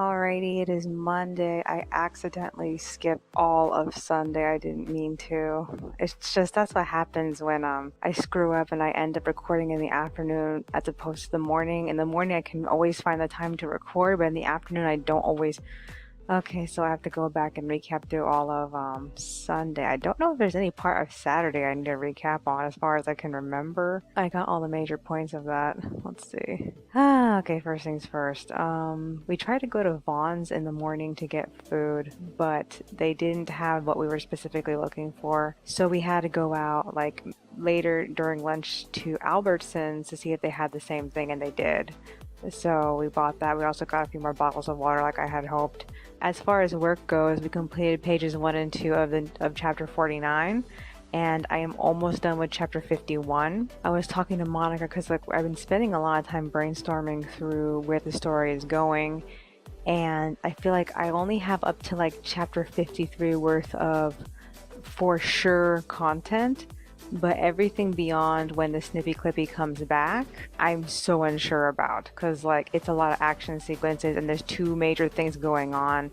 Alrighty, it is Monday. I accidentally skipped all of Sunday. I didn't mean to. It's just that's what happens when I screw up and I end up recording in the afternoon as opposed to the morning. In the morning I can always find the time to record, but in the afternoon I don't always. Okay, so I have to go back and recap through all of Sunday. I don't know if there's any part of Saturday I need to recap on as far as I can remember. I got all the major points of that. Let's see. Okay, first things first. We tried to go to Vaughn's in the morning to get food, but they didn't have what we were specifically looking for. So we had to go out like later during lunch to Albertsons to see if they had the same thing, and they did. So we bought that. We also got a few more bottles of water like I had hoped. As far as work goes, we completed pages 1 and 2 of chapter 49, and I am almost done with chapter 51. I was talking to Monica because like I've been spending a lot of time brainstorming through where the story is going, and I feel like I only have up to like chapter 53 worth of for sure content. But everything beyond when the Snippy Clippy comes back, I'm so unsure about because like it's a lot of action sequences and there's two major things going on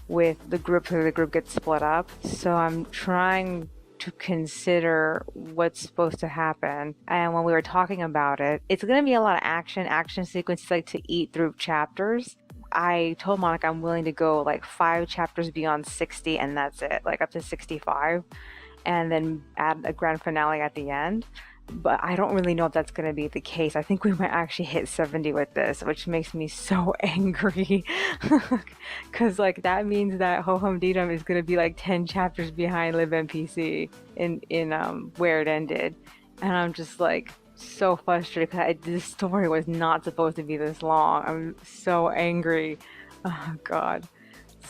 with the group, so the group gets split up. So I'm trying to consider what's supposed to happen. And when we were talking about it, it's going to be a lot of action sequences like to eat through chapters. I told Monica I'm willing to go like 5 chapters beyond 60 and that's it, like up to 65. And then add a grand finale at the end. But I don't really know if that's going to be the case. I think we might actually hit 70 with this, which makes me so angry. Because like that means that Ho Hum Dee-Dum is going to be like 10 chapters behind Live NPC in where it ended. And I'm just like so frustrated because this story was not supposed to be this long. I'm so angry. Oh God.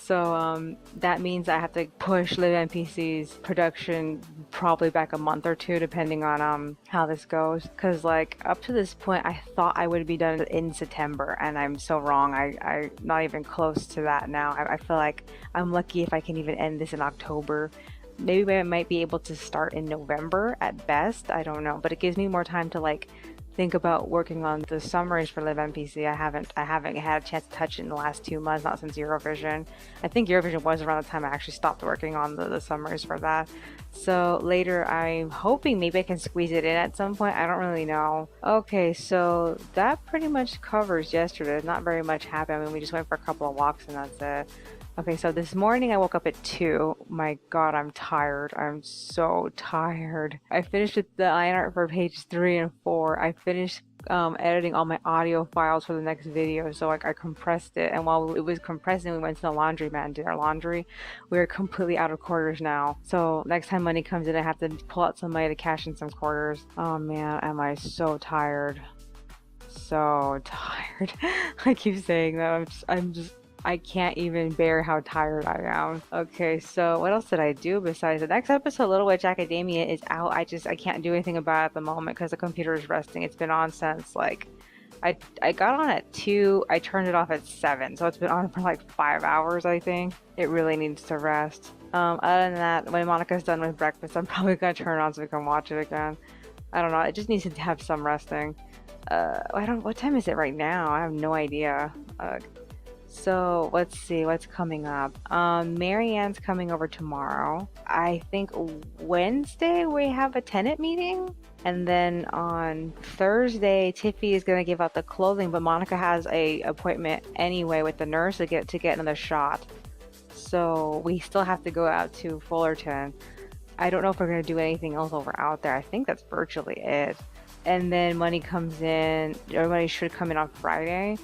So that means I have to push Live NPC's production probably back a month or two, depending on how this goes. Because like up to this point, I thought I would be done in September, and I'm so wrong. I'm not even close to that now. I feel like I'm lucky if I can even end this in October. Maybe I might be able to start in November at best. I don't know, but it gives me more time to like think about working on the summaries for Live NPC. I haven't had a chance to touch it in the last 2 months, not since Eurovision. I think Eurovision was around the time I actually stopped working on the summaries for that. So later I'm hoping maybe I can squeeze it in at some point. I don't really know. Okay, so that pretty much covers yesterday. Not very much happened. I mean, we just went for a couple of walks and that's it. Okay, so this morning I woke up at 2. My God, I'm tired. I'm so tired. I finished with the line art for page 3 and 4. I finished editing all my audio files for the next video, so like I compressed it. And while it was compressing, we went to the laundromat and did our laundry. We're completely out of quarters now. So next time money comes in, I have to pull out some money to cash in some quarters. Oh man, am I so tired. So tired. I keep saying that. I can't even bear how tired I am. Okay, so what else did I do besides the next episode? Little Witch Academia is out. I can't do anything about it at the moment because the computer is resting. It's been on since like I got on at 2. I turned it off at 7, so it's been on for like 5 hours. I think it really needs to rest. Other than that, when Monica's done with breakfast, I'm probably gonna turn it on so we can watch it again. I don't know. It just needs to have some resting. What time is it right now? I have no idea. So let's see what's coming up. Marianne's coming over tomorrow. I think Wednesday we have a tenant meeting. And then on Thursday, Tiffy is going to give out the clothing, but Monica has a appointment anyway with the nurse to get another shot. So we still have to go out to Fullerton. I don't know if we're going to do anything else over out there. I think that's virtually it. And then money comes in. Everybody should come in on Friday.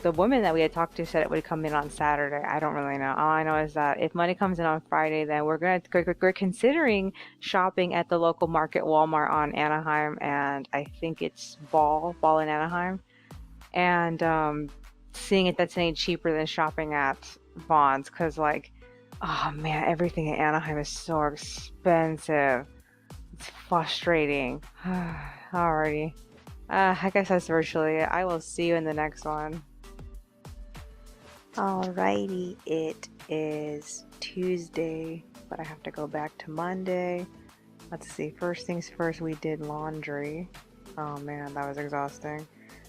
The woman that we had talked to said it would come in on Saturday. I don't really know. All I know is that if money comes in on Friday, then we're considering shopping at the local market Walmart on Anaheim, and I think it's Ball in Anaheim, and seeing if that's any cheaper than shopping at Vaughn's, because like, oh man, everything in Anaheim is so expensive. It's frustrating. Alrighty. I guess that's virtually it. I will see you in the next one. Alrighty, it is Tuesday, but I have to go back to Monday. Let's see, first things first, we did laundry. Oh man, that was exhausting.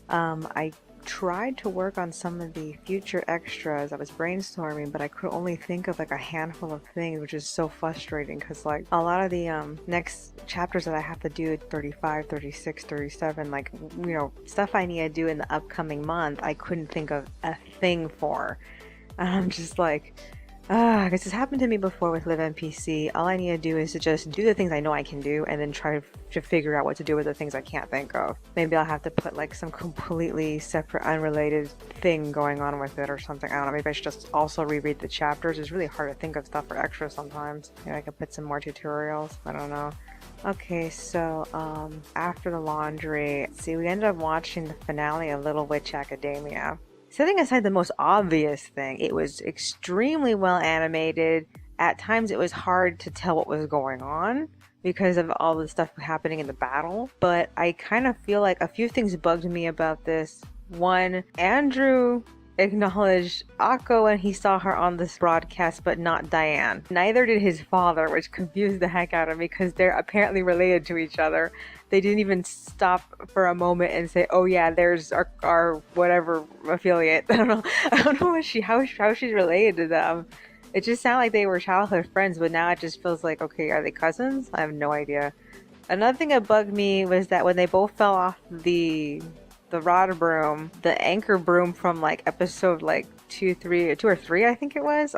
I tried to work on some of the future extras. I was brainstorming, but I could only think of like a handful of things, which is so frustrating because like a lot of the next chapters that I have to do, 35, 36, 37, like, you know, stuff I need to do in the upcoming month, I couldn't think of a thing for. And I'm just like, because this happened to me before with Live NPC. All I need to do is to just do the things I know I can do and then try to figure out what to do with the things I can't think of. Maybe I'll have to put like some completely separate, unrelated thing going on with it or something. I don't know. Maybe I should just also reread the chapters. It's really hard to think of stuff for extras sometimes. Maybe I could put some more tutorials. I don't know. Okay, so after the laundry, see, we ended up watching the finale of Little Witch Academia. Setting aside the most obvious thing, it was extremely well animated. At times it was hard to tell what was going on because of all the stuff happening in the battle. But I kind of feel like a few things bugged me about this. One, Andrew acknowledged Akko when he saw her on this broadcast, but not Diane. Neither did his father, which confused the heck out of me because they're apparently related to each other. They didn't even stop for a moment and say, "Oh yeah, there's our whatever affiliate." I don't know how she's related to them. It just sounded like they were childhood friends, but now it just feels like, okay, are they cousins? I have no idea. Another thing that bugged me was that when they both fell off the rod broom, the anchor broom from like episode like 2 or 3, I think it was,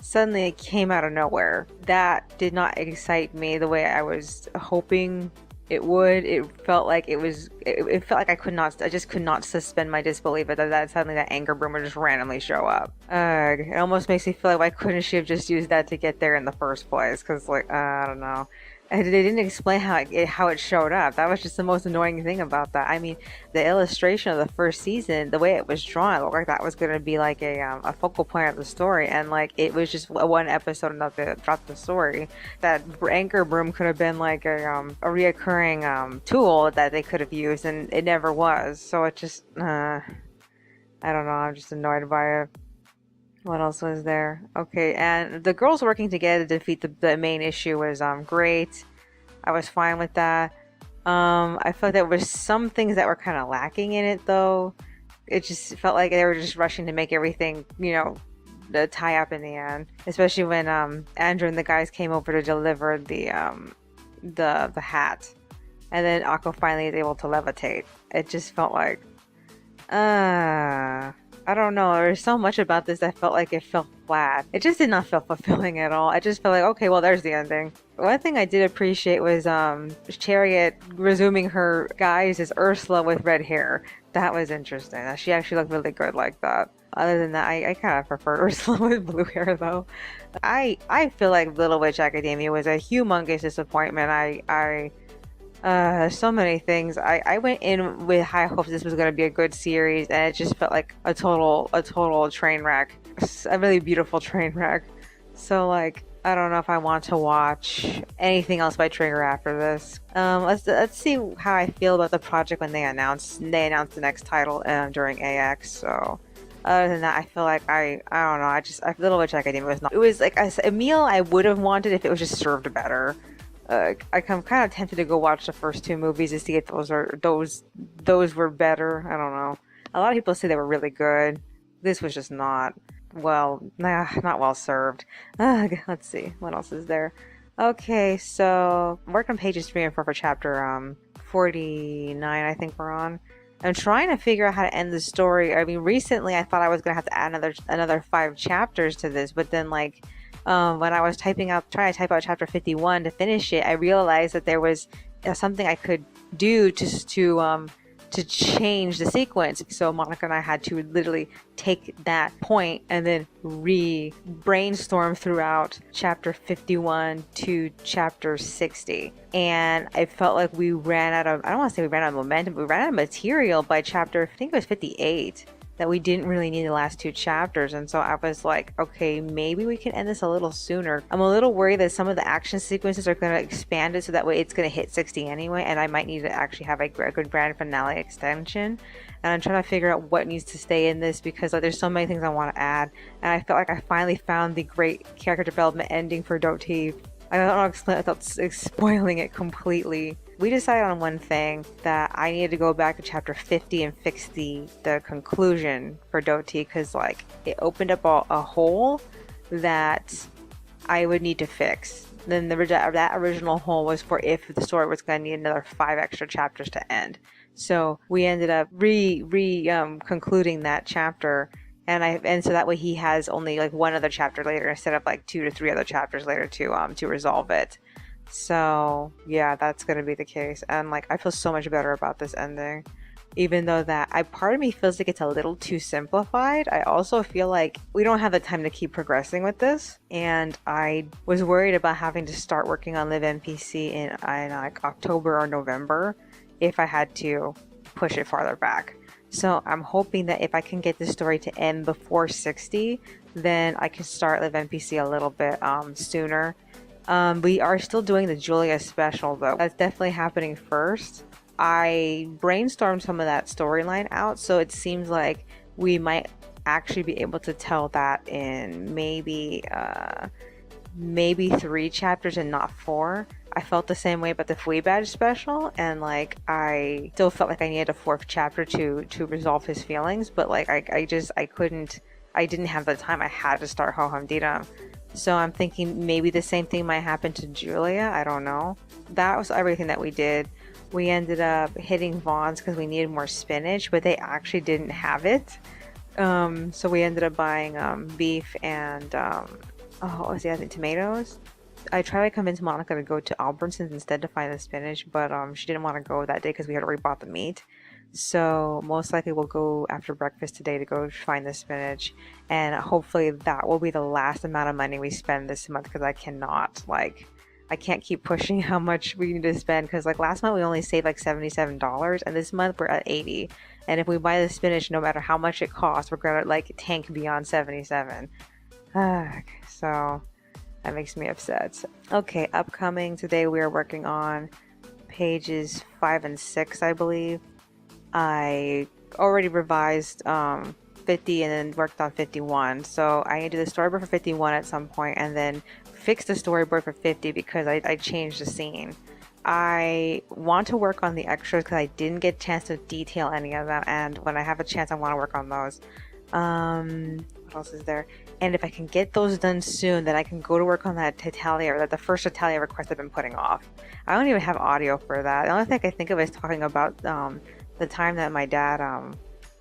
suddenly it came out of nowhere. That did not excite me the way I was hoping it would. It felt like it felt like I just could not suspend my disbelief that suddenly that anchor broom would just randomly show up. It almost makes me feel like, why couldn't she have just used that to get there in the first place? Because like, I don't know. And they didn't explain how it showed up. That was just the most annoying thing about that. I mean, the illustration of the first season, the way it was drawn, it looked like that was going to be like a focal point of the story, and like it was just one episode enough to drop the story. That anchor broom could have been like a reoccurring tool that they could have used, and it never was. So it just, I don't know. I'm just annoyed by it. What else was there? Okay, and the girls working together to defeat the main issue was great. I was fine with that. I felt there was some things that were kind of lacking in it though. It just felt like they were just rushing to make everything, you know, tie up in the end. Especially when Andrew and the guys came over to deliver the hat, and then Akko finally is able to levitate. It just felt like, I don't know. There's so much about this that felt like it felt flat. It just did not feel fulfilling at all. I just felt like, okay, well, there's the ending. One thing I did appreciate was Chariot resuming her guise as Ursula with red hair. That was interesting. She actually looked really good like that. Other than that, I kind of preferred Ursula with blue hair though. I feel like Little Witch Academia was a humongous disappointment. There's so many things. I went in with high hopes this was going to be a good series, and it just felt like a total train wreck. A really beautiful train wreck. So like, I don't know if I want to watch anything else by Trigger after this. Let's see how I feel about the project when they announced the next title during AX. So other than that, I feel like I don't know. Little Witch Academia was not. It was like a meal I would have wanted if it was just served better. I'm kind of tempted to go watch the first 2 movies to see if those were better. I don't know. A lot of people say they were really good. This was just not well served. Let's see what else is there. Okay, so work on pages 3 and 4 for chapter 49. I think we're on. I'm trying to figure out how to end the story. I mean, recently I thought I was gonna have to add another 5 chapters to this, but then like. When I was trying to type out chapter 51 to finish it, I realized that there was something I could do to change the sequence. So Monica and I had to literally take that point and then brainstorm throughout chapter 51 to chapter 60. And I felt like we ran out of, I don't want to say we ran out of momentum, but we ran out of material by chapter, I think it was 58. That we didn't really need the last 2 chapters, and so I was like, okay, maybe we can end this a little sooner. I'm a little worried that some of the action sequences are going to expand it so that way it's going to hit 60 anyway, and I might need to actually have a good grand finale extension. And I'm trying to figure out what needs to stay in this because like, there's so many things I want to add, and I felt like I finally found the great character development ending for Doti I don't know, explain without spoiling it completely. We decided on one thing, that I needed to go back to chapter 50 and fix the conclusion for Doti, because like it opened up a hole that I would need to fix. Then that original hole was for if the story was going to need another 5 extra chapters to end. So we ended up concluding that chapter, and so that way he has only like one other chapter later instead of like 2 to 3 other chapters later to resolve it. So yeah, that's gonna be the case, and like I feel so much better about this ending. Even though that part of me feels like it's a little too simplified, I also feel like we don't have the time to keep progressing with this, and I was worried about having to start working on Live NPC in like October or November if I had to push it farther back. So I'm hoping that if I can get this story to end before 60, then I can start Live NPC a little bit sooner. We are still doing the Julia special though. That's definitely happening first. I brainstormed some of that storyline out, so it seems like we might actually be able to tell that in maybe 3 chapters and not 4. I felt the same way about the Flea Badge special, and like I still felt like I needed a 4th chapter to resolve his feelings, but like I didn't have the time. I had to start Ho Hum Didam. So I'm thinking maybe the same thing might happen to Julia. I don't know. That was everything that we did. We ended up hitting Vaughn's because we needed more spinach, but they actually didn't have it. So we ended up buying beef and what was the other thing? Tomatoes. I tried to convince Monica to go to Albertsons instead to find the spinach, but she didn't want to go that day because we had already bought the meat. So most likely we'll go after breakfast today to go find the spinach, and hopefully that will be the last amount of money we spend this month, because I can't keep pushing how much we need to spend, because like last month we only saved like $77, and this month we're at 80, and if we buy the spinach, no matter how much it costs, we're gonna like tank beyond 77. So that makes me upset. Okay, upcoming today we are working on pages 5 and 6, I believe. I already revised 50 and then worked on 51, so I need to do the storyboard for 51 at some point and then fix the storyboard for 50 because I changed the scene. I want to work on the extras because I didn't get a chance to detail any of them, and when I have a chance I want to work on those. What else is there? And if I can get those done soon, then I can go to work on that Italia, or the first Italia request I've been putting off. I don't even have audio for that. The only thing I can think of is talking about the time that my dad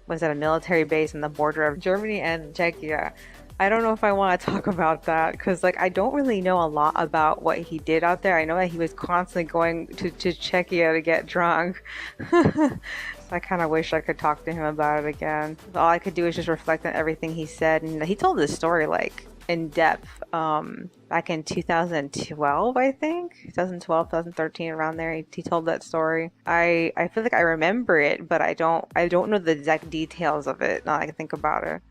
was at a military base in the border of Germany and Czechia. I don't know if I want to talk about that because like I don't really know a lot about what he did out there. I know that he was constantly going to Czechia to get drunk. So I kind of wish I could talk to him about it again. All I could do is just reflect on everything he said, and he told this story like in depth back in 2012, I think 2012, 2013, around there. He told that story. I feel like I remember it, but I don't know the exact details of it now that I can think about it.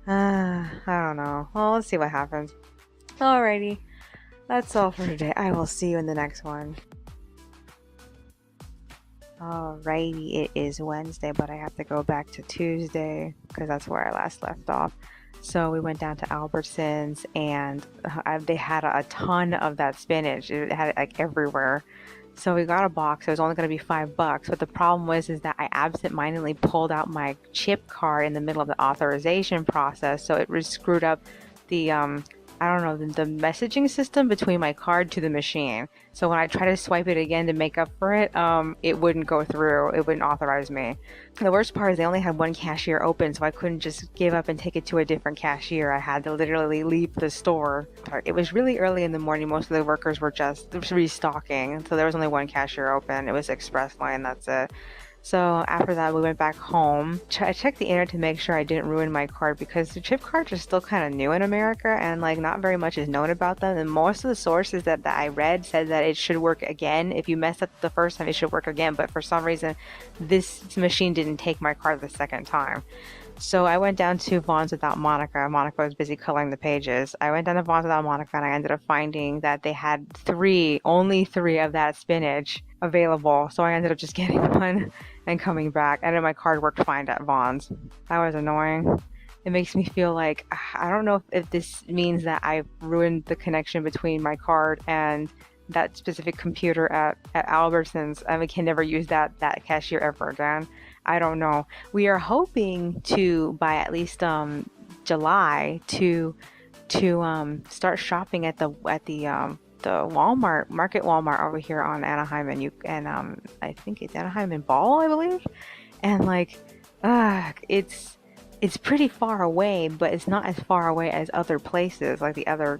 I don't know. Well, let's see what happens. Alrighty, that's all for today. I will see you in the next one. Alrighty, it is Wednesday, but I have to go back to Tuesday because that's where I last left off. So we went down to Albertsons, and they had a ton of that spinach. It had it like everywhere. So we got a box. It was only going to be $5, but the problem was that I absent-mindedly pulled out my chip card in the middle of the authorization process, so it screwed up the I don't know, the messaging system between my card to the machine. So when I try to swipe it again to make up for it, it wouldn't go through. It wouldn't authorize me. The worst part is they only had one cashier open, so I couldn't just give up and take it to a different cashier. I had to literally leave the store. It was really early in the morning. Most of the workers were just restocking, so there was only one cashier open. It was express line, that's it. So after that, we went back home. I checked the internet to make sure I didn't ruin my card because the chip cards are still kind of new in America, and like not very much is known about them. And most of the sources that I read said that it should work again. If you mess up the first time, it should work again. But for some reason, this machine didn't take my card the second time. So I went down to Vaughn's without Monica. Monica was busy coloring the pages. I went down to Vaughn's without Monica, and I ended up finding that they had only three of that spinach available. So I ended up just getting one and coming back. And then my card worked fine at Vaughn's. That was annoying. It makes me feel like I don't know if this means that I've ruined the connection between my card and that specific computer at Albertsons, and we can never use that cashier ever again. I don't know. We are hoping to by at least July to start shopping at the Walmart Market Walmart over here on Anaheim and I think it's Anaheim and Ball, I believe. And like it's pretty far away, but it's not as far away as other places. Like the other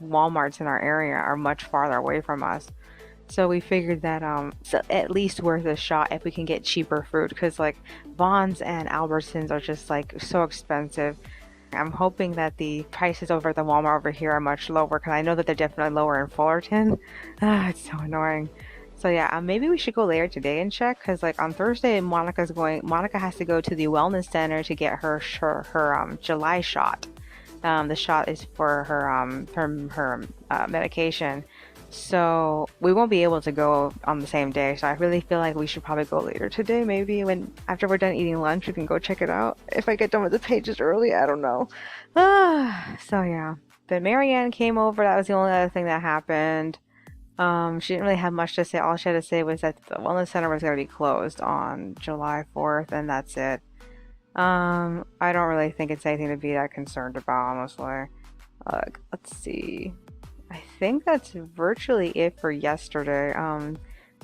Walmarts in our area are much farther away from us. So we figured that it's at least worth a shot if we can get cheaper fruit, because like Vons and Albertsons are just like so expensive. I'm hoping that the prices over at the Walmart over here are much lower, because I know that they're definitely lower in Fullerton. It's so annoying. So yeah, maybe we should go later today and check, because like on Thursday, Monica has to go to the wellness center to get her July shot. The shot is for her medication. So we won't be able to go on the same day. So I really feel like we should probably go later today. Maybe when after we're done eating lunch, we can go check it out. If I get done with the pages early, I don't know. So yeah. But Marianne came over. That was the only other thing that happened. She didn't really have much to say. All she had to say was that the wellness center was going to be closed on July 4th, and that's it. I don't really think it's anything to be that concerned about, honestly. Let's see. I think that's virtually it for yesterday.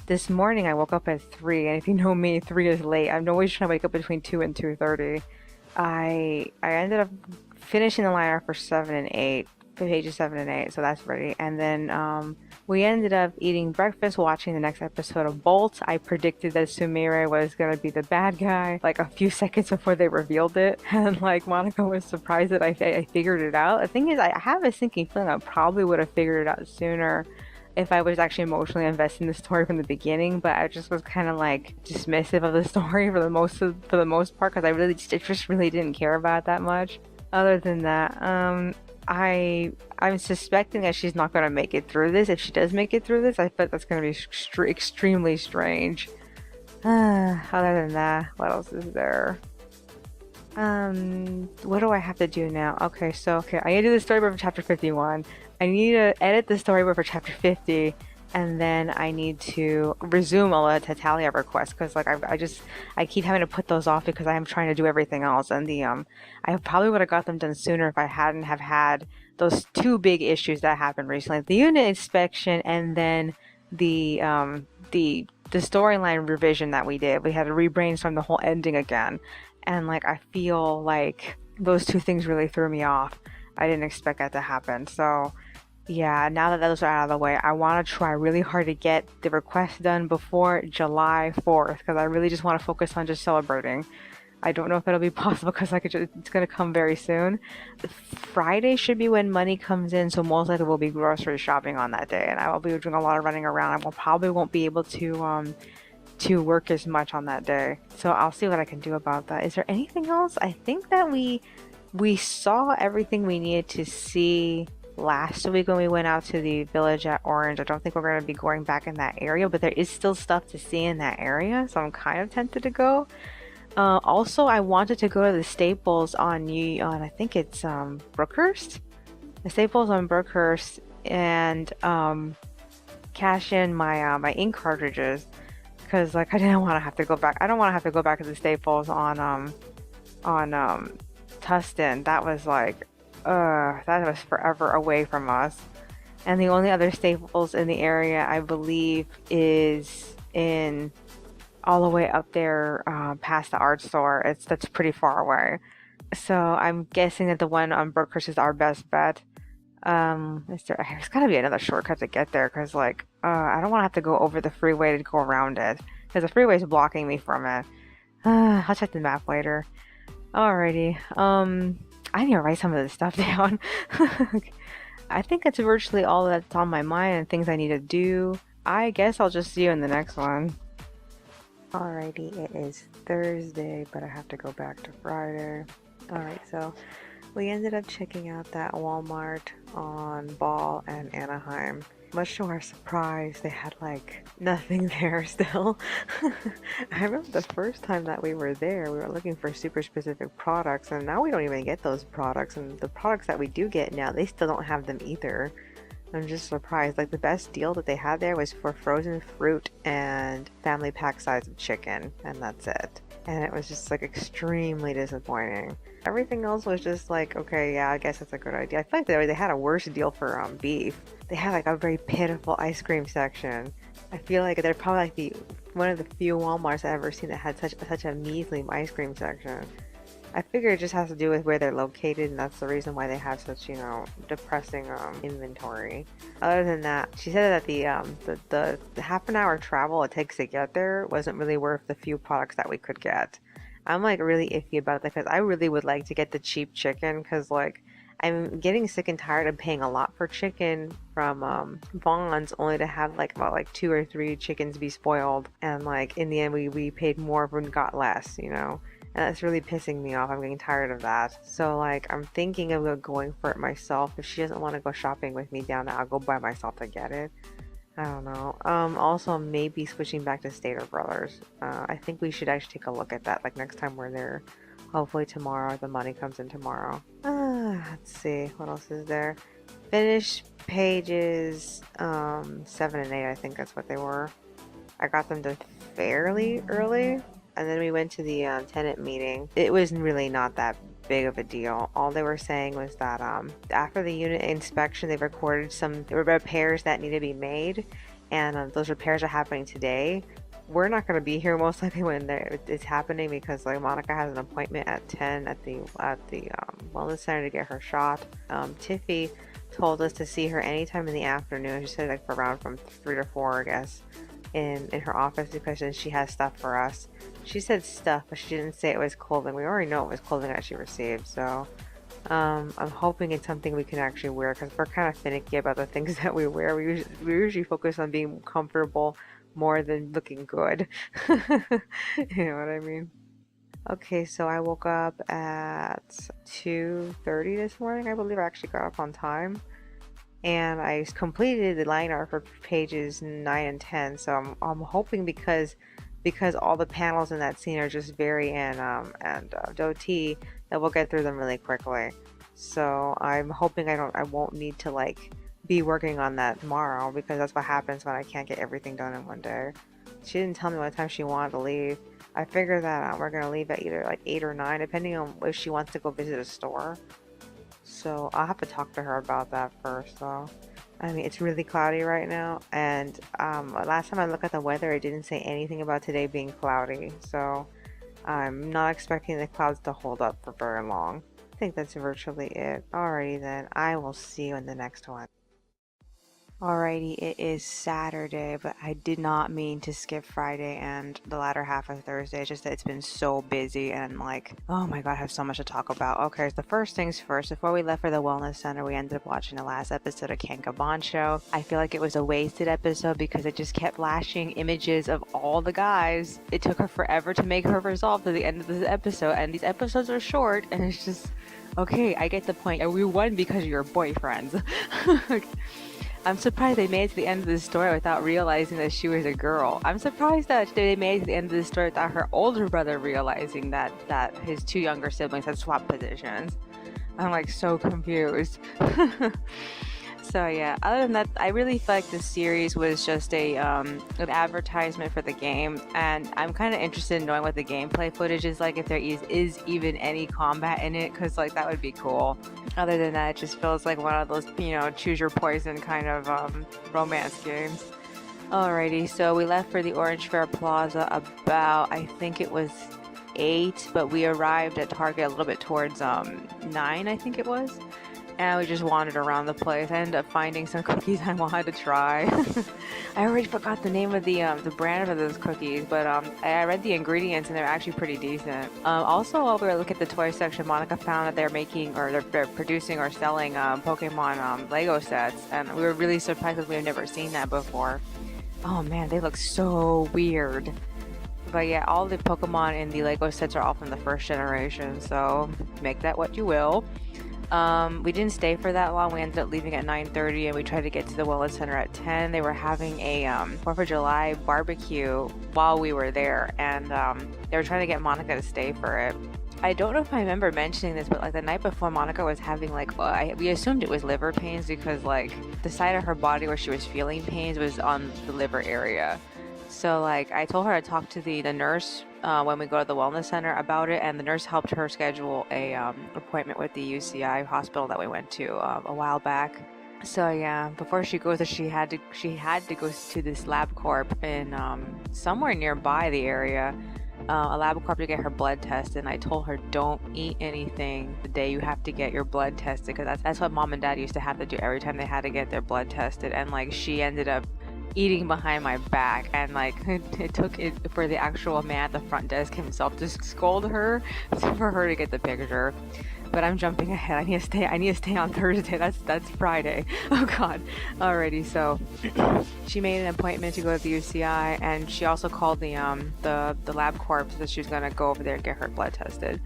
This morning I woke up at 3, and if you know me, 3 is late. I'm always trying to wake up between 2 and 2:30. I ended up finishing the liner for 7 and 8, pages 7 and 8, so that's ready. And then we ended up eating breakfast, watching the next episode of Bolt. I predicted that Sumire was gonna be the bad guy like a few seconds before they revealed it, and like Monica was surprised that I figured it out. The thing is, I have a sinking feeling I probably would have figured it out sooner if I was actually emotionally invested in the story from the beginning, but I just was kind of like dismissive of the story for the most part, because I just really didn't care about it that much. Other than that, I'm suspecting that she's not going to make it through this. If she does make it through this, I bet that's going to be extremely strange. Other than that, what else is there? What do I have to do now? Okay, I need to do the storyboard for chapter 51. I need to edit the storyboard for chapter 50, and then I need to resume all the Tatalia requests, because like I keep having to put those off because I am trying to do everything else, and I probably would have got them done sooner if I hadn't have had those two big issues that happened recently: the unit inspection, and then the storyline revision that we did. We had to re-brainstorm the whole ending again, and like I feel like those two things really threw me off. I didn't expect that to happen. So yeah, now that those are out of the way, I want to try really hard to get the request done before July 4th, because I really just want to focus on just celebrating. I don't know if it'll be possible, because it's going to come very soon. Friday should be when money comes in, so most likely we'll be grocery shopping on that day, and I will be doing a lot of running around. Probably won't be able to work as much on that day, so I'll see what I can do about that. Is there anything else? I think that we saw everything we needed to see last week when we went out to the village at Orange. I don't think we're going to be going back in that area, but there is still stuff to see in that area, so I'm kind of tempted to go. Also, I wanted to go to the Staples on I think it's Brookhurst, the Staples on Brookhurst, and cash in my ink cartridges, because like I didn't want to have to go back. I don't want to have to go back to the Staples on Tustin. That was like that was forever away from us. And the only other Staples in the area, I believe, is in all the way up there past the art store. That's pretty far away. So I'm guessing that the one on Brookhurst is our best bet. There's gotta be another shortcut to get there, because like I don't want to have to go over the freeway to go around it, because the freeway is blocking me from it. I'll check the map later. Alrighty. I need to write some of this stuff down. I think that's virtually all that's on my mind and things I need to do. I guess I'll just see you in the next one. Alrighty, it is Thursday, but I have to go back to Friday. Alright, so we ended up checking out that Walmart on Ball and Anaheim. much to our surprise, they had like nothing there still. I remember the first time that we were there, we were looking for super specific products, and now we don't even get those products. And the products that we do get now, they still don't have them either. I'm just surprised. Like the best deal that they had there was for frozen fruit and family pack size of chicken, and that's it. And it was just like extremely disappointing. Everything else was just like, okay, yeah, I guess that's a good idea. I feel like they had a worse deal for beef. They had like a very pitiful ice cream section. I feel like they're probably like one of the few Walmarts I've ever seen that had such a measly ice cream section. I figure it just has to do with where they're located, and that's the reason why they have such, depressing inventory. Other than that, she said that the half an hour travel it takes to get there wasn't really worth the few products that we could get. I'm like really iffy about that because I really would like to get the cheap chicken because like I'm getting sick and tired of paying a lot for chicken from Vaughn's only to have like about like 2 or 3 chickens be spoiled, and like in the end we paid more and got less, And that's really pissing me off. I'm getting tired of that. So like I'm thinking of going for it myself. If she doesn't want to go shopping with me down there, I'll go by myself to get it. I don't know. Also maybe switching back to Stater Brothers. I think we should actually take a look at that like next time we're there. Hopefully tomorrow. The money comes in tomorrow. Let's see. What else is there? Finish pages 7 and 8. I think that's what they were. I got them done fairly early. And then we went to the tenant meeting. It was really not that big of a deal. All they were saying was that after the unit inspection, they recorded some repairs that need to be made, and those repairs are happening today. We're not going to be here most likely when it's happening because like Monica has an appointment at 10 at the wellness center to get her shot. Tiffy told us to see her anytime in the afternoon. She said like around from 3 to 4, I guess, in her office because she has stuff for us. She said stuff, but she didn't say it was clothing. We already know it was clothing that she received, so I'm hoping it's something we can actually wear because we're kind of finicky about the things that we wear. We usually focus on being comfortable more than looking good. You know what I mean? Okay, so I woke up at 2:30 this morning. I believe I actually got up on time. And I completed the line art for pages 9 and 10. So I'm hoping because all the panels in that scene are just Very and Doti that we'll get through them really quickly. So I'm hoping I won't need to like be working on that tomorrow because that's what happens when I can't get everything done in one day. She didn't tell me what time she wanted to leave. I figured that we're gonna leave at either like 8 or 9, depending on if she wants to go visit a store. So I'll have to talk to her about that first though. I mean, it's really cloudy right now, and last time I looked at the weather, it didn't say anything about today being cloudy, so I'm not expecting the clouds to hold up for very long. I think that's virtually it. Alrighty then, I will see you in the next one. Alrighty, it is Saturday, but I did not mean to skip Friday and the latter half of Thursday. It's just that it's been so busy and like, oh my god, I have so much to talk about. Okay, so the first things first, before we left for the wellness center, we ended up watching the last episode of Kankabon Show. I feel like it was a wasted episode because it just kept flashing images of all the guys. It took her forever to make her resolve to the end of this episode, and these episodes are short, and it's just, okay, I get the point. We won because of your boyfriends. I'm surprised they made it to the end of the story without realizing that she was a girl. I'm surprised that they made it to the end of the story without her older brother realizing that his 2 younger siblings had swapped positions. I'm like so confused. So yeah, other than that, I really feel like this series was just an advertisement for the game, and I'm kind of interested in knowing what the gameplay footage is like, if there is even any combat in it, because like that would be cool. Other than that, it just feels like one of those, choose your poison kind of romance games. Alrighty, so we left for the Orange Fair Plaza about, I think it was 8, but we arrived at Target a little bit towards 9, I think it was. And we just wandered around the place. I ended up finding some cookies I wanted to try. I already forgot the name of the brand of those cookies, but I read the ingredients and they're actually pretty decent. Also, while we were looking at the toy section, Monica found that they're making, or they're producing or selling Pokemon Lego sets, and we were really surprised because we've never seen that before. Oh man, they look so weird. But yeah, all the Pokemon in the Lego sets are all from the first generation, so make that what you will. We didn't stay for that long. We ended up leaving at 9:30, and we tried to get to the Wellness Center at 10. They were having a 4th of July barbecue while we were there, and they were trying to get Monica to stay for it. I don't know if I remember mentioning this, but like the night before, Monica was having like we assumed it was liver pains because like the side of her body where she was feeling pains was on the liver area. So like I told her to talk to the nurse when we go to the wellness center about it, and the nurse helped her schedule a appointment with the UCI hospital that we went to a while back. So yeah, before she goes there, she had to go to this LabCorp in somewhere nearby the area, a LabCorp to get her blood tested. And I told her, don't eat anything the day you have to get your blood tested, because that's what mom and dad used to have to do every time they had to get their blood tested. And like she ended up eating behind my back, and like it took it for the actual man at the front desk himself to scold her for her to get the picture. But I'm jumping ahead. I need to stay on Thursday. That's Friday. Oh god. Alrighty, so she made an appointment to go to the UCI, and she also called the LabCorp that she was gonna go over there and get her blood tested.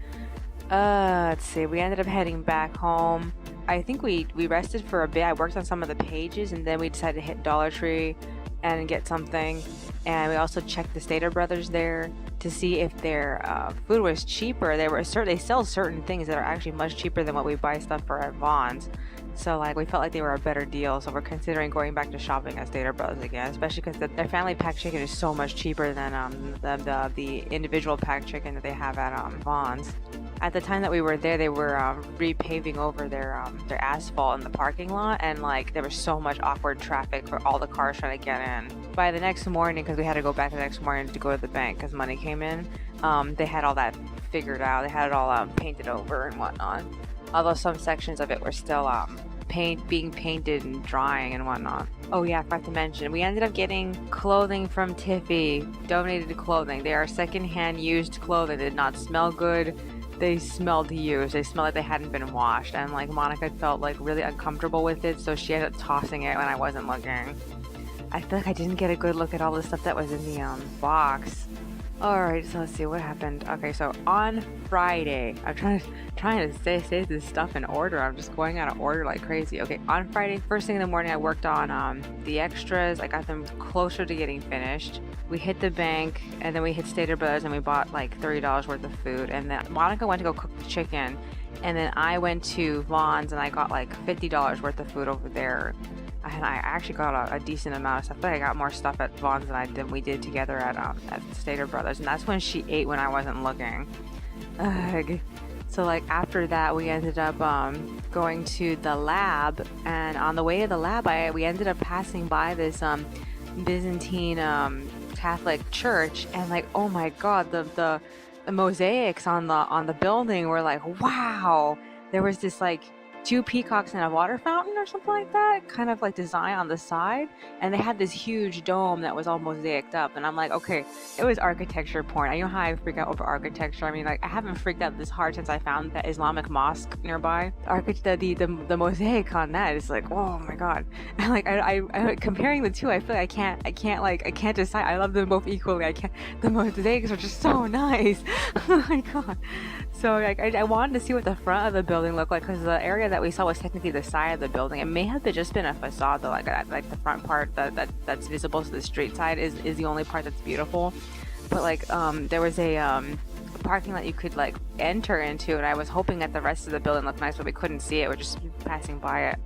Let's see, we ended up heading back home. I think we rested for a bit. I worked on some of the pages, and then we decided to hit Dollar Tree and get something. And we also checked the Stater Brothers there to see if their food was cheaper. They sell certain things that are actually much cheaper than what we buy stuff for at Vaughn's. So like we felt like they were a better deal. So we're considering going back to shopping at Stater Brothers again, especially because their family pack chicken is so much cheaper than the individual pack chicken that they have at Vaughn's. At the time that we were there, they were repaving over their asphalt in the parking lot, and like there was so much awkward traffic for all the cars trying to get in. By the next morning, because we had to go back the next morning to go to the bank because money came in, they had all that figured out. They had it all painted over and whatnot. Although some sections of it were still being painted and drying and whatnot. Oh yeah, I forgot to mention, we ended up getting clothing from Tiffy, donated clothing. They are secondhand used clothing. They did not smell good. They smelled used. They smelled like they hadn't been washed, and like Monica felt like really uncomfortable with it, so she ended up tossing it when I wasn't looking. I feel like I didn't get a good look at all the stuff that was in the box. Alright, so let's see what happened. Okay, so on Friday, I'm trying to say this stuff in order. I'm just going out of order like crazy. Okay, on Friday, first thing in the morning, I worked on the extras. I got them closer to getting finished. We hit the bank, and then we hit Stater Brothers, and we bought like $30 worth of food. And then Monica went to go cook the chicken, and then I went to Vaughn's, and I got like $50 worth of food over there. And I actually got a decent amount of stuff. I got more stuff at Vaughn's than we did together at Stater Brothers, and that's when she ate when I wasn't looking. Ugh. So like after that, we ended up going to the lab, and on the way to the lab, we ended up passing by this Byzantine Catholic church, and like, oh my god, the mosaics on the building were like, wow. There was this like 2 peacocks and a water fountain or something like that, kind of like design on the side, and they had this huge dome that was all mosaiced up, and I'm like, okay, it was architecture porn. I know how I freak out over architecture. I mean, like, I haven't freaked out this hard since I found that Islamic mosque nearby. The mosaic on that is like, oh my god. And like I comparing the two, I feel like I can't decide. I love them both equally. I can't. The mosaics are just so nice. Oh my god. So like I wanted to see what the front of the building looked like, because the area that we saw was technically the side of the building. It may have just been a facade though, like the front part that's visible to the street side is the only part that's beautiful. But like there was a parking lot you could like enter into, and I was hoping that the rest of the building looked nice, but we couldn't see it. We're just passing by it.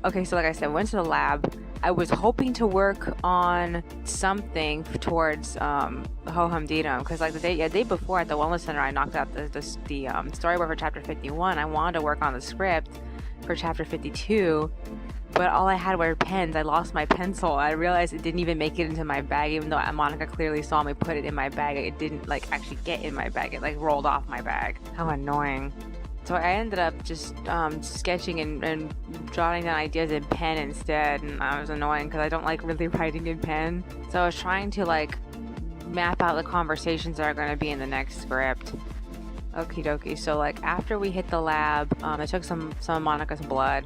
Okay, so like I said, went to the lab. I was hoping to work on something towards Ho-Hum Dedum, because like the day before at the Wellness Center, I knocked out the storyboard for Chapter 51. I wanted to work on the script for Chapter 52, but all I had were pens. I lost my pencil. I realized it didn't even make it into my bag, even though Monica clearly saw me put it in my bag. It didn't like actually get in my bag. It like rolled off my bag. How annoying. So I ended up just sketching and jotting down ideas in pen instead, and I was annoying because I don't like really writing in pen. So I was trying to like map out the conversations that are going to be in the next script. Okie dokie. So like after we hit the lab, I took some of Monica's blood.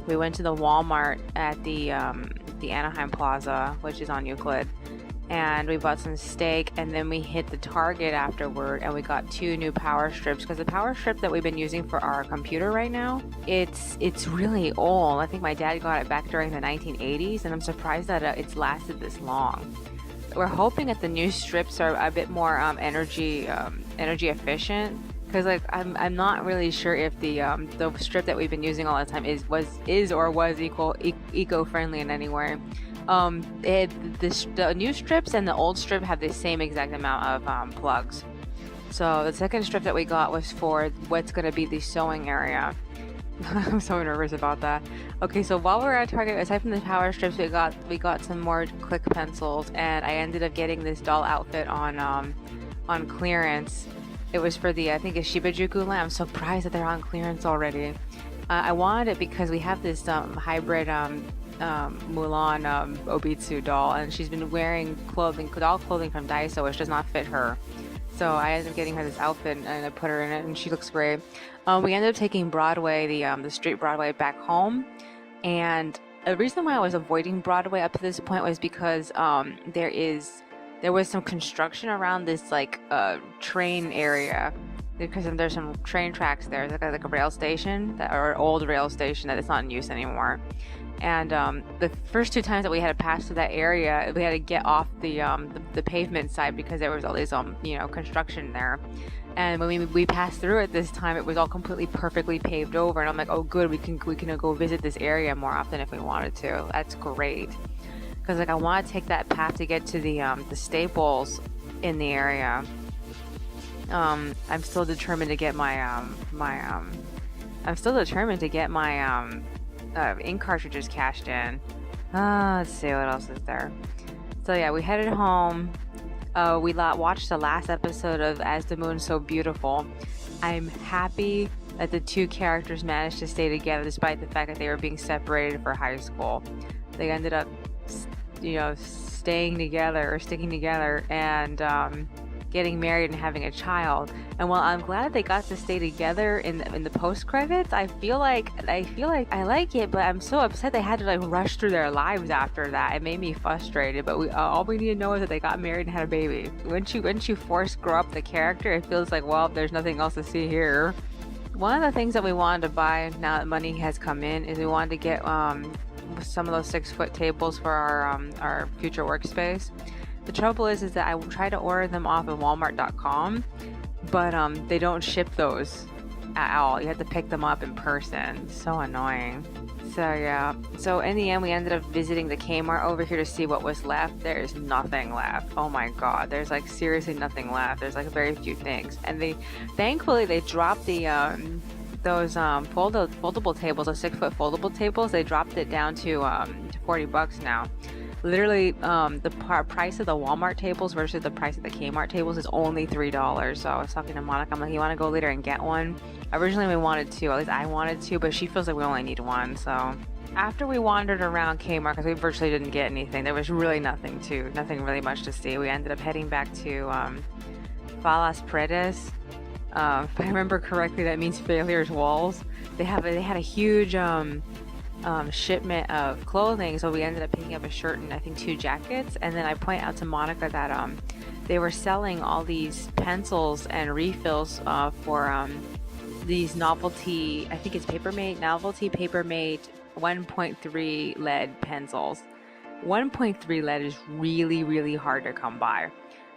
We went to the Walmart at the Anaheim Plaza, which is on Euclid, and we bought some steak, and then we hit the Target afterward and we got 2 new power strips, because the power strip that we've been using for our computer right now, it's really old. I think my dad got it back during the 1980s, and I'm surprised that it's lasted this long. We're hoping that the new strips are a bit more energy efficient, because like I'm not really sure if the strip that we've been using all the time is eco-friendly in any way. The new strips and the old strip have the same exact amount of plugs. So the second strip that we got was for what's going to be the sewing area. I'm so nervous about that. Okay, so while we're at Target, aside from the power strips, we got some more Click pencils, and I ended up getting this doll outfit on clearance. It was for the, I think, a Shibajuku lamp. I'm surprised that they're on clearance already. I wanted it because we have this hybrid Mulan Obitsu doll, and she's been wearing doll clothing from Daiso, which does not fit her. So I ended up getting her this outfit, and I put her in it, and she looks great. We ended up taking Broadway, the street Broadway, back home, and the reason why I was avoiding Broadway up to this point was because there was some construction around this like train area, because there's some train tracks there. There's like a rail station or old rail station that is not in use anymore. And the first 2 times that we had to pass through that area, we had to get off the pavement side because there was all this construction there. And when we passed through it this time, it was all completely perfectly paved over, and I'm like, oh good, we can go visit this area more often if we wanted to. That's great, because like I want to take that path to get to the Staples in the area. I'm still determined to get my ink cartridges cashed in. Let's see what else is there. So yeah, we headed home. We watched the last episode of As the Moon's So Beautiful. I'm happy that the 2 characters managed to stay together despite the fact that they were being separated for high school. They ended up, staying together or sticking together and getting married and having a child. And while I'm glad they got to stay together in the post credits, I feel like I like it, but I'm so upset they had to like rush through their lives after that. It made me frustrated. But all we need to know is that they got married and had a baby. Once you force grow up the character, it feels like, well, there's nothing else to see here. One of the things that we wanted to buy now that money has come in is we wanted to get some of those 6-foot tables for our future workspace. The trouble is that I try to order them off of Walmart.com, but they don't ship those at all. You have to pick them up in person. So annoying. So yeah. So in the end, we ended up visiting the Kmart over here to see what was left. There's nothing left. Oh my god. There's like seriously nothing left. There's like very few things. And thankfully they dropped those foldable tables, those 6-foot foldable tables. They dropped it down to $40 now. Literally, the price of the Walmart tables versus the price of the Kmart tables is only $3. So I was talking to Monica. I'm like, you want to go later and get one? Originally we wanted 2, at least I wanted 2, but she feels like we only need 1. So after we wandered around Kmart, because we virtually didn't get anything, there was really nothing really much to see. We ended up heading back to Falas Paredes. If I remember correctly, that means failures walls. They had a huge shipment of clothing, so we ended up picking up a shirt and I think 2 jackets. And then I point out to Monica that they were selling all these pencils and refills for these novelty, I think it's novelty Papermate 1.3 lead pencils. 1.3 lead is really, really hard to come by.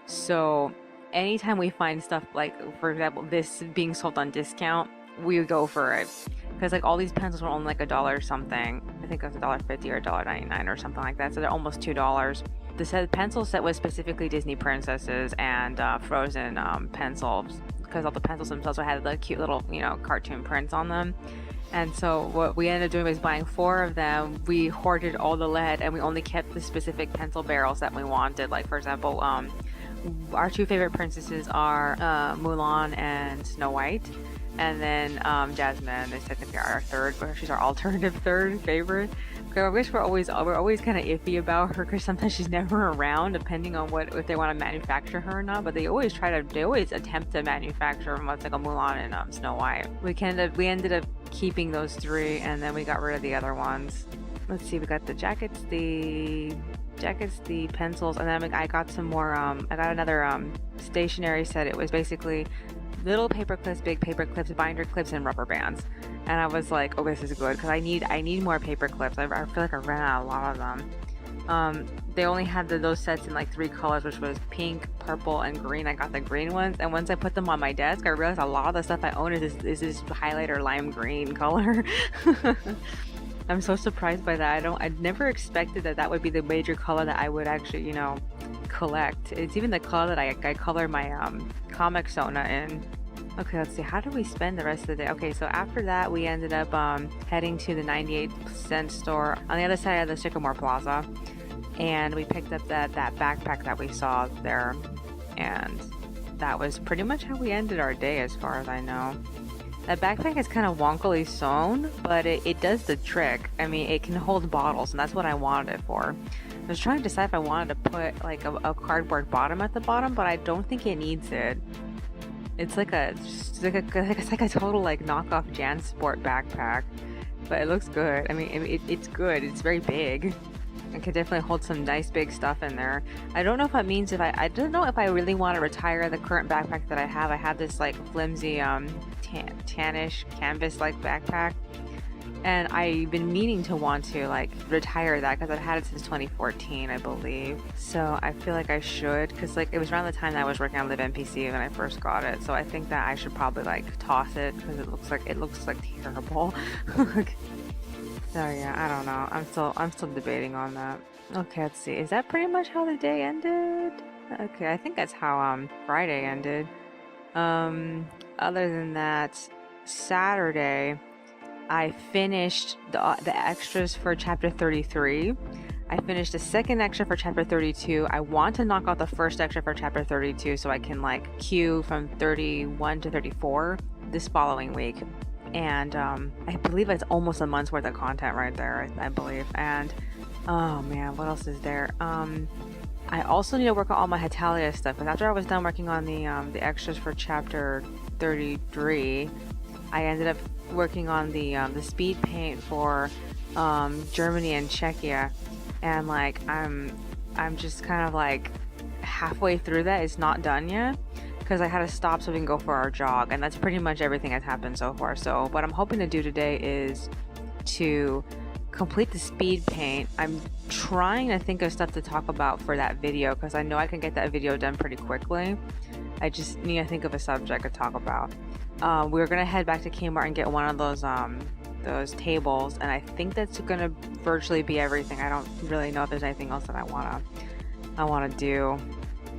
So anytime we find stuff like, for example, this being sold on discount, we would go for it. Because like all these pencils were only like $1 or something. I think it was $1.50 or $1.99 or something like that. So they're almost $2. The pencil set was specifically Disney princesses and Frozen pencils, because all the pencils themselves had the cute little cartoon prints on them. And so what we ended up doing was buying 4 of them. We hoarded all the lead and we only kept the specific pencil barrels that we wanted. Like for example, our 2 favorite princesses are Mulan and Snow White. And then Jasmine is technically our third, but she's our alternative third favorite. I wish we're always kind of iffy about her, because sometimes she's never around, depending on if they want to manufacture her or not. But they always attempt to manufacture what's like a Mulan and Snow White. We ended up keeping those 3, and then we got rid of the other ones. Let's see, we got the jackets, the jackets, the pencils, and then I got some more. I got another stationery set. It was basically little paper clips, big paper clips, binder clips, and rubber bands. And I was like, oh, this is good because I need more paper clips. I feel like I ran out of a lot of them. They only had those sets in like 3 colors, which was pink, purple, and green. I got the green ones, and once I put them on my desk, I realized a lot of the stuff I own is this highlighter lime green color. I'm so surprised by that. I'd never expected that would be the major color that I would actually, collect. It's even the color that I color my comic Sona in. Okay, let's see. How do we spend the rest of the day? Okay, so after that, we ended up heading to the 98-cent store on the other side of the Sycamore Plaza, and we picked up that backpack that we saw there, and that was pretty much how we ended our day, as far as I know. That backpack is kind of wonkily sewn, but it does the trick. I mean, it can hold bottles, and that's what I wanted it for. I was trying to decide if I wanted to put like a cardboard bottom at the bottom, but I don't think it needs it. It's like a total like knockoff JanSport backpack, but it looks good. I mean, it's good. It's very big. It could definitely hold some nice big stuff in there. I don't know if that means I don't know if I really want to retire the current backpack that I have. I had this like flimsy tannish canvas like backpack, and I've been meaning to want to like retire that because I've had it since 2014, I believe. So I feel like I should, because like it was around the time that I was working on Live NPC when I first got it. So I think that I should probably like toss it because it looks like terrible. So yeah, I don't know. I'm still debating on that. Okay, let's see. Is that pretty much how the day ended? Okay, I think that's how Friday ended. Other than that, Saturday, I finished the extras for chapter 33. I finished the second extra for chapter 32. I want to knock out the first extra for chapter 32 so I can like queue from 31 to 34 this following week. And I believe it's almost a month's worth of content right there, I believe. And oh man, what else is there? I also need to work on all my Hetalia stuff, because after I was done working on the extras for chapter 33, I ended up working on the speed paint for Germany and Czechia, and like I'm just kind of like halfway through that. It's not done yet because I had to stop so we can go for our jog, and that's pretty much everything that's happened so far. So what I'm hoping to do today is to complete the speed paint. I'm trying to think of stuff to talk about for that video because I know I can get that video done pretty quickly. I just need to think of a subject to talk about. We're gonna head back to Kmart and get one of those tables, and I think that's gonna virtually be everything. I don't really know if there's anything else that I wanna do.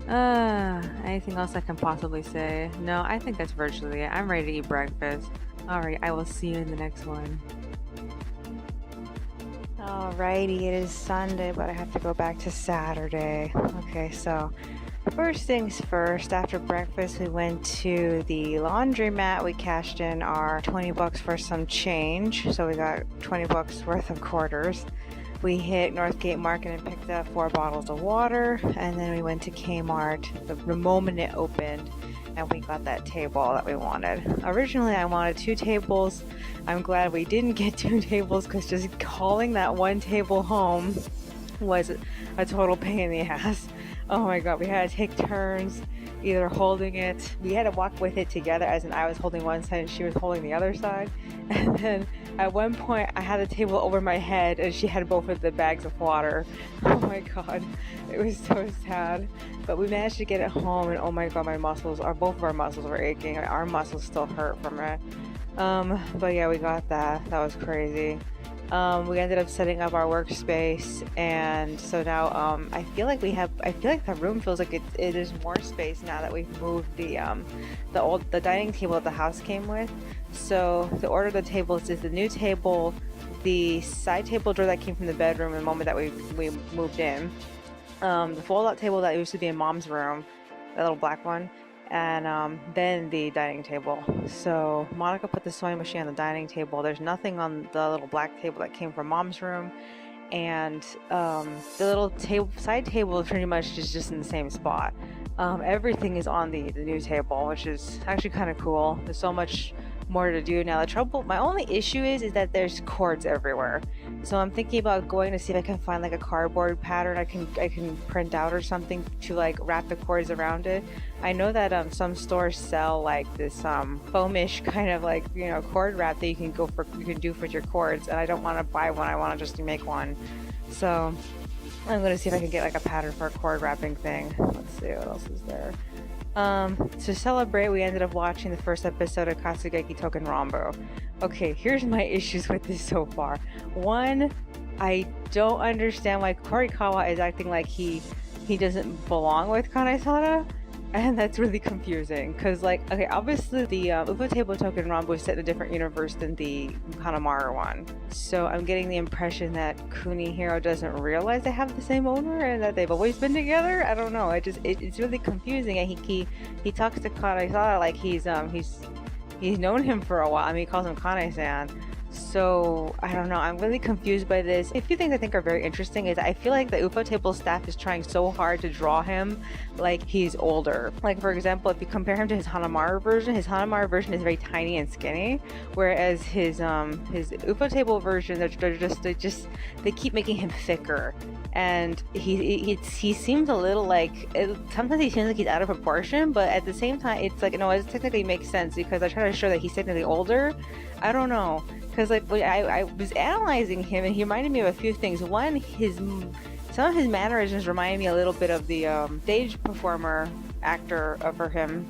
Anything else I can possibly say? No, I think that's virtually it. I'm ready to eat breakfast. Alright, I will see you in the next one. Alrighty, it is Sunday, but I have to go back to Saturday. Okay, so first things first, after breakfast we went to the laundromat. We cashed in our $20 for some change, so we got $20 worth of quarters. We hit Northgate Market and picked up 4 bottles of water, and then we went to Kmart the moment it opened, and we got that table that we wanted. Originally I wanted 2 tables. I'm glad we didn't get 2 tables because just hauling that one table home was a total pain in the ass. Oh my god, we had to take turns either holding it. We had to walk with it together, as in I was holding one side and she was holding the other side. And then at one point I had the table over my head and she had both of the bags of water. Oh my god, it was so sad. But we managed to get it home, and oh my god, both of our muscles were aching. Our muscles still hurt from it. But yeah, we got that. That was crazy. We ended up setting up our workspace, and so now I feel like the room feels like it is more space now that we've moved the dining table that the house came with. So the order of the tables is the new table, the side table drawer that came from the bedroom the moment that we moved in, the fold-out table that used to be in Mom's room, that little black one, and then the dining table. So Monica put the sewing machine on the dining table. There's nothing on the little black table that came from Mom's room, and the little side table is pretty much just in the same spot. Everything is on the new table, which is actually kind of cool. There's so much more to do now. My only issue is that there's cords everywhere. So I'm thinking about going to see if I can find like a cardboard pattern I can print out or something to like wrap the cords around it. I know that some stores sell like this foamish kind of like, you know, cord wrap that you can do for your cords, and I don't want to buy one. I want to just make one. So I'm going to see if I can get like a pattern for a cord wrapping thing. Let's see what else is there. To celebrate, we ended up watching the first episode of Katsugeki Token Rambo. Okay, here's my issues with this so far. One, I don't understand why Korikawa is acting like he doesn't belong with Kanaisara. And that's really confusing, because like, okay, obviously the Ufotable Token Rambo is set in a different universe than the Hanamaru one. So I'm getting the impression that Kunihiro doesn't realize they have the same owner and that they've always been together. I don't know. It's really confusing. And he talks to Kanaisara like he's known him for a while. I mean, he calls him Kane-san. So I don't know, I'm really confused by this. A few things I think are very interesting is I feel like the Ufotable staff is trying so hard to draw him like he's older. Like, for example, if you compare him to his Hanamaru version is very tiny and skinny, whereas his Ufotable version, they keep making him thicker. And he seems a little like, sometimes he seems like he's out of proportion, but at the same time it's like, no, it technically makes sense because I try to show that he's technically older. I don't know, because like I was analyzing him and he reminded me of a few things. One, some of his mannerisms remind me a little bit of the stage performer actor for him,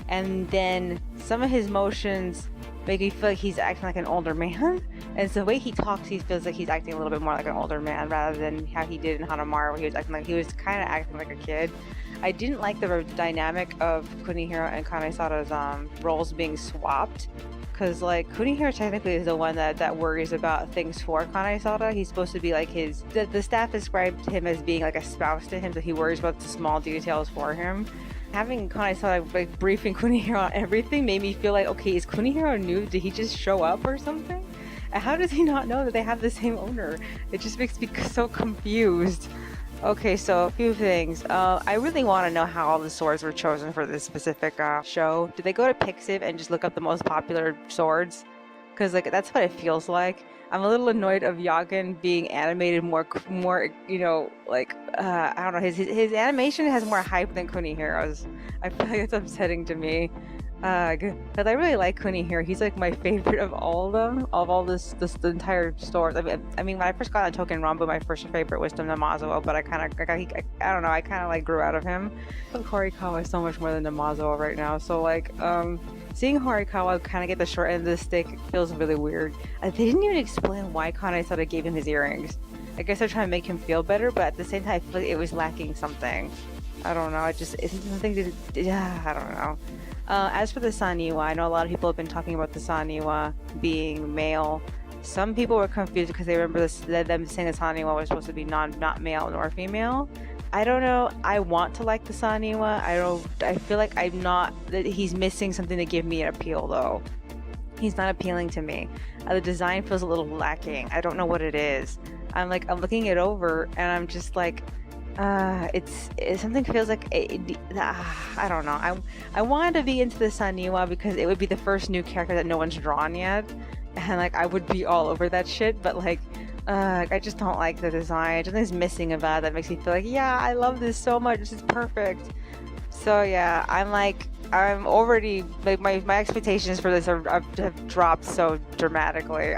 and then some of his motions make me feel like he's acting like an older man. And so the way he talks, he feels like he's acting a little bit more like an older man rather than how he did in Hanamaru, where he was kind of acting like a kid. I didn't like the dynamic of Kunihiro and Kanaisara's roles being swapped, because like Kunihiro technically is the one that worries about things for Kanaisara. He's supposed to be like the staff described him as being like a spouse to him, so he worries about the small details for him. Having Kanaisara like briefing Kunihiro on everything made me feel like, okay, is Kunihiro new? Did he just show up or something? And how does he not know that they have the same owner? It just makes me so confused. Okay, so a few things. I really want to know how all the swords were chosen for this specific show. Did they go to Pixiv and just look up the most popular swords? Because like that's what it feels like. I'm a little annoyed of Yagen being animated more, you know, like I don't know. His animation has more hype than Kunihiro's. I feel like it's upsetting to me. Because I really like Kunihiro. He's like my favorite of all of them, of all the entire stories. I mean, when I first got on Token Rambo, my first favorite was Namazo, but I don't know, I kind of like grew out of him. But Horikawa is so much more than Namazo right now. So like, seeing Horikawa kind of get the short end of the stick feels really weird. They didn't even explain why Kanaisara gave him his earrings. I guess they're trying to make him feel better, but at the same time, I feel like it was lacking something. I don't know. It's something to. I don't know. As for the Saniwa, I know a lot of people have been talking about the Saniwa being male. Some people were confused because they remember them saying the Saniwa was supposed to be not male nor female. I don't know. I want to like the Saniwa. I feel like that he's missing something to give me an appeal though. He's not appealing to me. The design feels a little lacking. I don't know what it is. I'm looking it over and I'm just like, it's something feels like I don't know. I wanted to be into the Saniwa because it would be the first new character that no one's drawn yet, and like I would be all over that shit. But like, I just don't like the design. Something's missing about it that makes me feel like, yeah, I love this so much. This is perfect. So yeah, I'm already like my expectations for this have dropped so dramatically.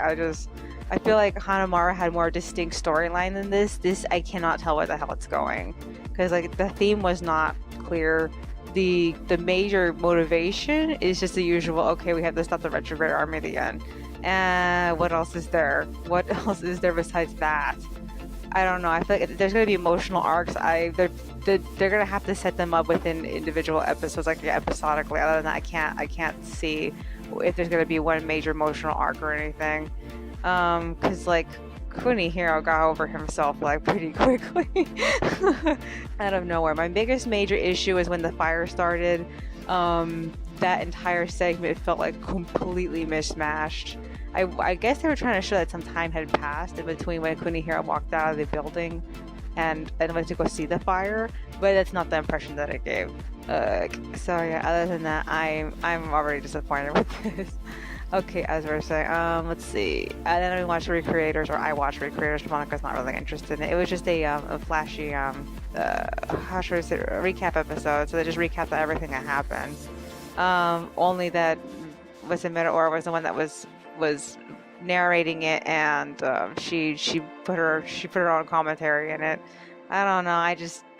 I feel like Hanamaru had more distinct storyline than this. This, I cannot tell where the hell it's going. Because like the theme was not clear. The major motivation is just the usual, okay, we have to stop the retrograde army again. And what else is there? What else is there besides that? I don't know. I feel like there's going to be emotional arcs. They're going to have to set them up within individual episodes, like episodically. Other than that, I can't see if there's going to be one major emotional arc or anything. Because like Kunihiro got over himself like pretty quickly out of nowhere. My biggest major issue is when the fire started. That entire segment felt like completely mismatched. I guess they were trying to show that some time had passed in between when Kunihiro walked out of the building and went to go see the fire, but that's not the impression that it gave. So yeah, other than that, I'm already disappointed with this. Okay, as we were saying, let's see. And then we watched Recreators, or I watched Recreators. Monica's not really interested in it. It was just a flashy, how should I say, a recap episode. So they just recapped everything that happened. Only that was in Or was the one that was narrating it, and she put her own commentary in it. I don't know.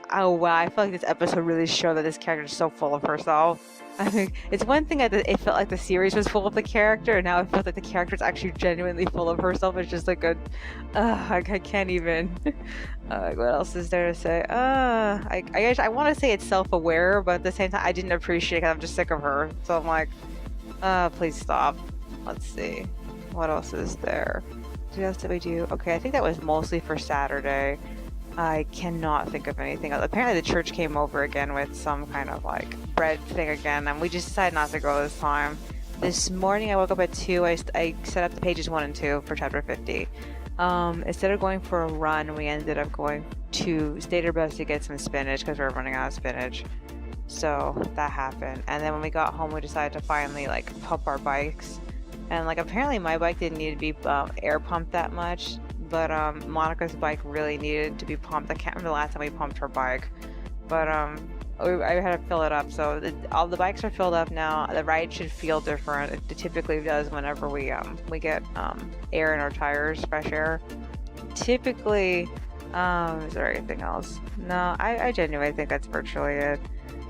Oh wow, I feel like this episode really showed that this character is so full of herself. I think it's one thing that it felt like the series was full of the character, and now it feels like the character is actually genuinely full of herself. It's just like I can't even. What else is there to say? I guess I want to say it's self-aware, but at the same time, I didn't appreciate it because I'm just sick of her. So I'm like, please stop. Let's see, what else is there? What else did we do? Okay, I think that was mostly for Saturday. I cannot think of anything else. Apparently the church came over again with some kind of like bread thing again, and we just decided not to go this time. This morning I woke up at 2. I set up the pages 1 and 2 for chapter 50. Instead of going for a run, we ended up going to Stater Best to get some spinach because we were running out of spinach. So that happened. And then when we got home, we decided to finally like pump our bikes. And like apparently my bike didn't need to be air pumped that much, but Monica's bike really needed to be pumped. I can't remember the last time we pumped her bike, but I had to fill it up. So all the bikes are filled up now. The ride should feel different. It typically does whenever we get air in our tires, fresh air. Typically, is there anything else? No, I genuinely think that's virtually it.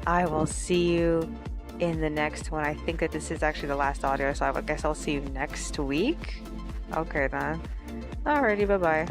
I will see you in the next one. I think that this is actually the last audio, so I guess I'll see you next week. Okay then. Alrighty, bye bye.